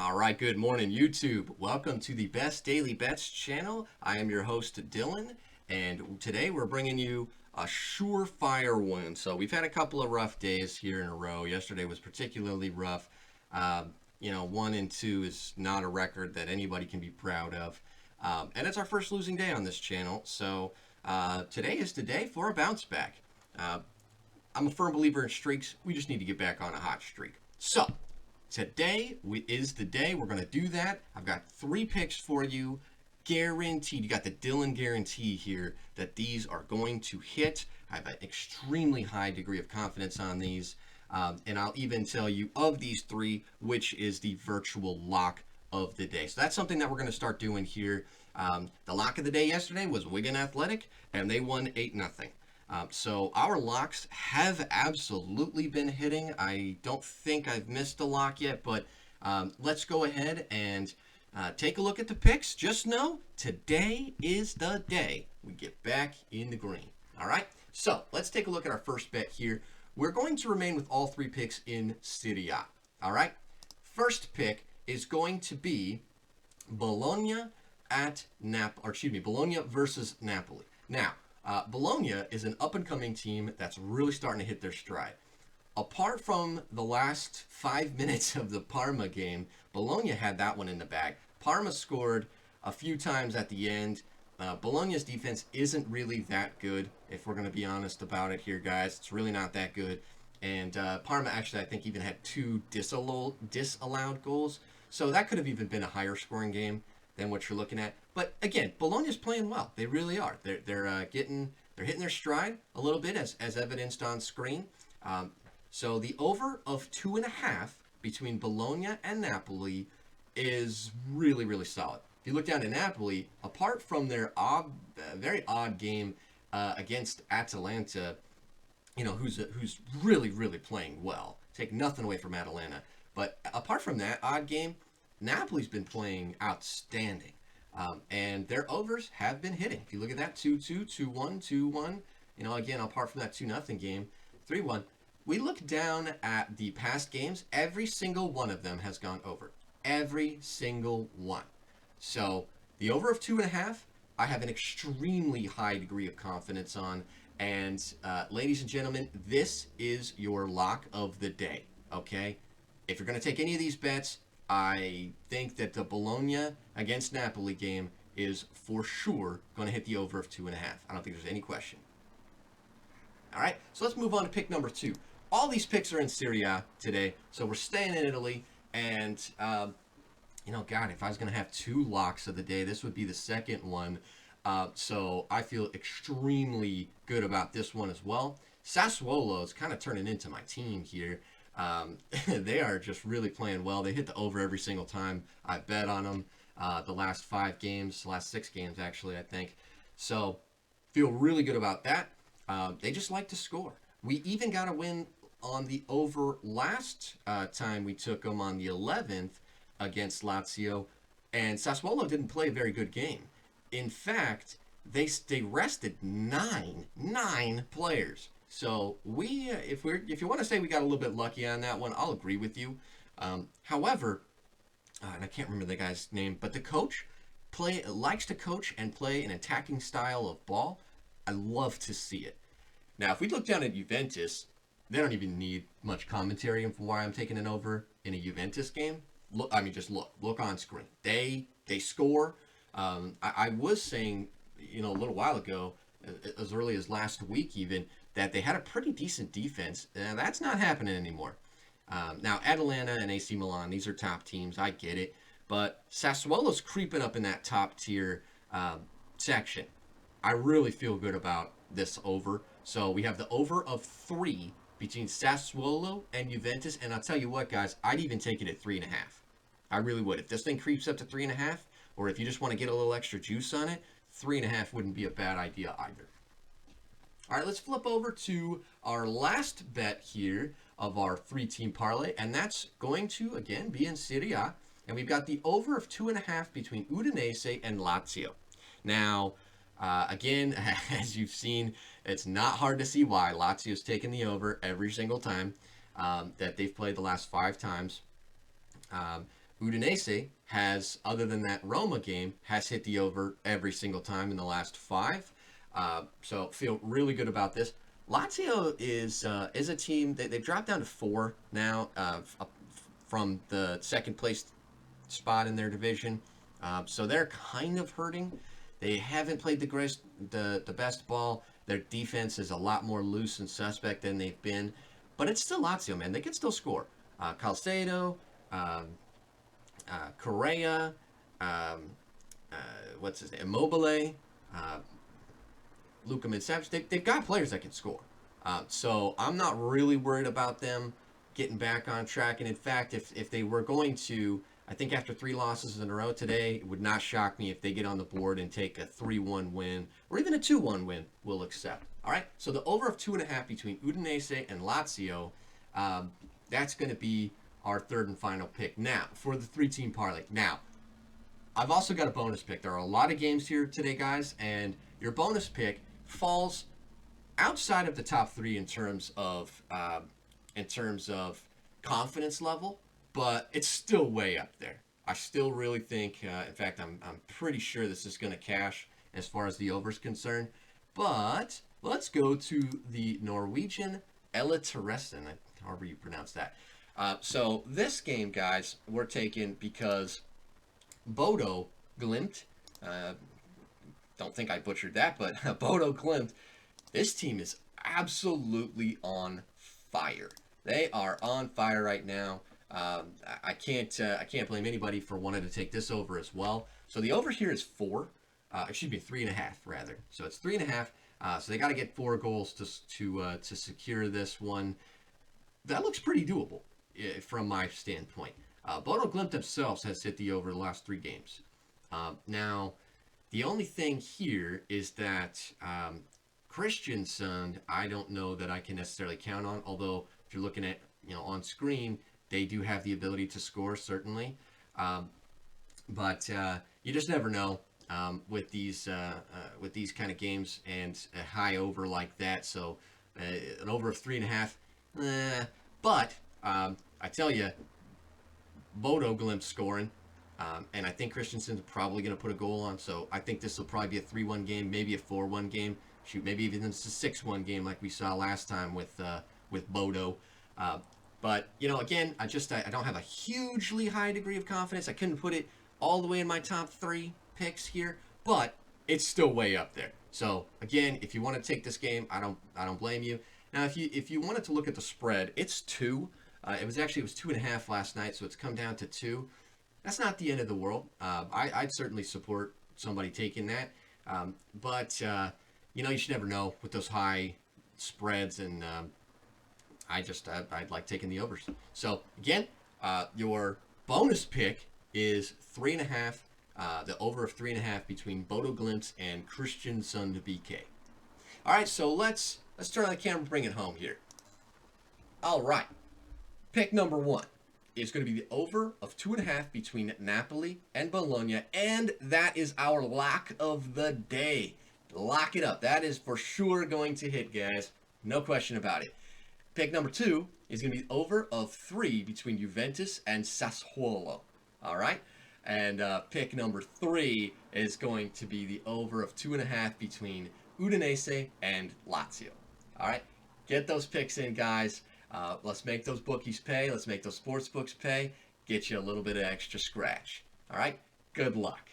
All right, good morning, YouTube. Welcome to the Best Daily Bets channel. I am your host, Dylan, and today we're bringing you a surefire win. So we've had a couple of rough days here in a row. Yesterday was particularly rough. 1 and 2 is not a record that anybody can be proud of. And it's our first losing day on this channel. So today is the day for a bounce back. I'm a firm believer in streaks. We just need to get back on a hot streak. So today is the day we're going to do that. I've got 3 picks for you, guaranteed. You got the Dylan guarantee here that these are going to hit. I have an extremely high degree of confidence on these. And I'll even tell you of these 3, which is the virtual lock of the day. So that's something that we're going to start doing here. The lock of the day yesterday was Wigan Athletic, and they won 8-0. So our locks have absolutely been hitting. I don't think I've missed a lock yet, but let's go ahead and take a look at the picks. Just know today is the day we get back in the green. All right, so let's take a look at our first bet here. We're going to remain with all 3 picks in Serie A. All right, first pick is going to be Bologna Bologna versus Napoli. Now, Bologna is an up-and-coming team that's really starting to hit their stride. Apart from the last 5 minutes of the Parma game, Bologna had that one in the bag. Parma scored a few times at the end. Bologna's defense isn't really that good, if we're going to be honest about it here, guys. It's really not that good. And Parma actually, I think, even had 2 disallowed goals. So that could have even been a higher scoring game than what you're looking at. But again, Bologna's playing well. They really are. They're hitting their stride a little bit, as evidenced on screen. So the over of 2.5 between Bologna and Napoli is really, really solid. If you look down at Napoli, apart from their very odd game against Atalanta, who's really, really playing well. Take nothing away from Atalanta. But apart from that odd game, Napoli's been playing outstanding. And their overs have been hitting. If you look at that, 2-2, 2-1, 2-1. Again, apart from that 2-0 game, 3-1. We look down at the past games. Every single one of them has gone over. Every single one. So the over of 2.5, I have an extremely high degree of confidence on. And ladies and gentlemen, this is your lock of the day. Okay? If you're going to take any of these bets, I think that the Bologna against Napoli game is for sure going to hit the over of 2.5. I don't think there's any question. All right, so let's move on to pick number 2. All these picks are in Serie A today, so we're staying in Italy. And, God, if I was going to have 2 locks of the day, this would be the second one. So I feel extremely good about this one as well. Sassoulo is kind of turning into my team here. They are just really playing well. They hit the over every single time I bet on them. The last 6 games actually, I think. So feel really good about that. They just like to score. We even got a win on the over last time we took them on the 11th against Lazio, and Sassuolo didn't play a very good game. In fact, they rested nine players. So if you want to say we got a little bit lucky on that one, I'll agree with you. However, and I can't remember the guy's name, but the coach likes to coach and play an attacking style of ball. I love to see it. Now, if we look down at Juventus, they don't even need much commentary for why I'm taking an over in a Juventus game. Just look on screen. They score. I was saying, a little while ago, as early as last week even, that they had a pretty decent defense. That's not happening anymore. Now, Atalanta and AC Milan, these are top teams. I get it. But Sassuolo's creeping up in that top tier section. I really feel good about this over. So we have the over of 3 between Sassuolo and Juventus. And I'll tell you what, guys, I'd even take it at 3.5. I really would. If this thing creeps up to 3.5, or if you just want to get a little extra juice on it, 3.5 wouldn't be a bad idea either. All right, let's flip over to our last bet here of our 3-team parlay, and that's going to, again, be in Serie A. And we've got the over of 2.5 between Udinese and Lazio. Now, again, as you've seen, it's not hard to see why Lazio's taken the over every single time that they've played the last 5 times. Udinese has, other than that Roma game, has hit the over every single time in the last five. So feel really good about this. Lazio is a team that they've dropped down to four now from the second place spot in their division. So they're kind of hurting. They haven't played the best ball. Their defense is a lot more loose and suspect than they've been, but it's still Lazio, man. They can still score. Calcedo, um, Correa, um, what's his name, Immobile, uh, Luka Minsavage. They've got players that can score. So I'm not really worried about them getting back on track. And in fact, if they were going to, I think after three losses in a row today, it would not shock me if they get on the board and take a 3-1 win or even a 2-1 win. We'll accept. All right. So the over of 2.5 between Udinese and Lazio, that's going to be our third and final pick. Now for the 3-team parlay. Now I've also got a bonus pick. There are a lot of games here today, guys, and your bonus pick falls outside of the top three in terms of confidence level, but it's still way up there. I still really think, in fact, I'm pretty sure this is going to cash as far as the over's concerned. But let's go to the Norwegian Eliteresten, however you pronounce that. So this game, guys, we're taking because Bodo Glimt, don't think I butchered that, but Bodo Glimt, this team is absolutely on fire. They are on fire right now. I can't blame anybody for wanting to take this over as well. So the over here is 4. Excuse me, 3.5 rather. So it's 3.5. So they got to get 4 goals to secure this one. That looks pretty doable from my standpoint. Bodo Glimt themselves has hit the over the last 3 games. Now, the only thing here is that Christiansen, I don't know that I can necessarily count on. Although if you're looking at on screen, they do have the ability to score certainly, but you just never know with these kind of games and a high over like that. So an over of 3.5, but I tell you, Bodo Glimt scoring. And I think Christensen's probably going to put a goal on. So I think this will probably be a 3-1 game, maybe a 4-1 game. Shoot, maybe even it's a 6-1 game like we saw last time with Bodo. But again, I don't have a hugely high degree of confidence. I couldn't put it all the way in my top 3 picks here, but it's still way up there. So again, if you want to take this game, I don't blame you. Now, if you wanted to look at the spread, it's 2. It was 2.5 last night, so it's come down to 2. That's not the end of the world. I'd certainly support somebody taking that. But you should never know with those high spreads, and I'd like taking the overs. So again, your bonus pick is 3.5, the over of 3.5 between Bodo Glimt and Kristiansund BK. All right, so let's turn on the camera and bring it home here. All right, pick number 1 is going to be the over of 2.5 between Napoli and Bologna, and that is our lock of the day. Lock it up. That is for sure going to hit, guys. No question about it. Pick number 2 is going to be the over of 3 between Juventus and Sassoulo. All right? And pick number 3 is going to be the over of 2.5 between Udinese and Lazio. All right? Get those picks in, guys. Let's make those bookies pay. Let's make those sports books pay. Get you a little bit of extra scratch. All right? Good luck.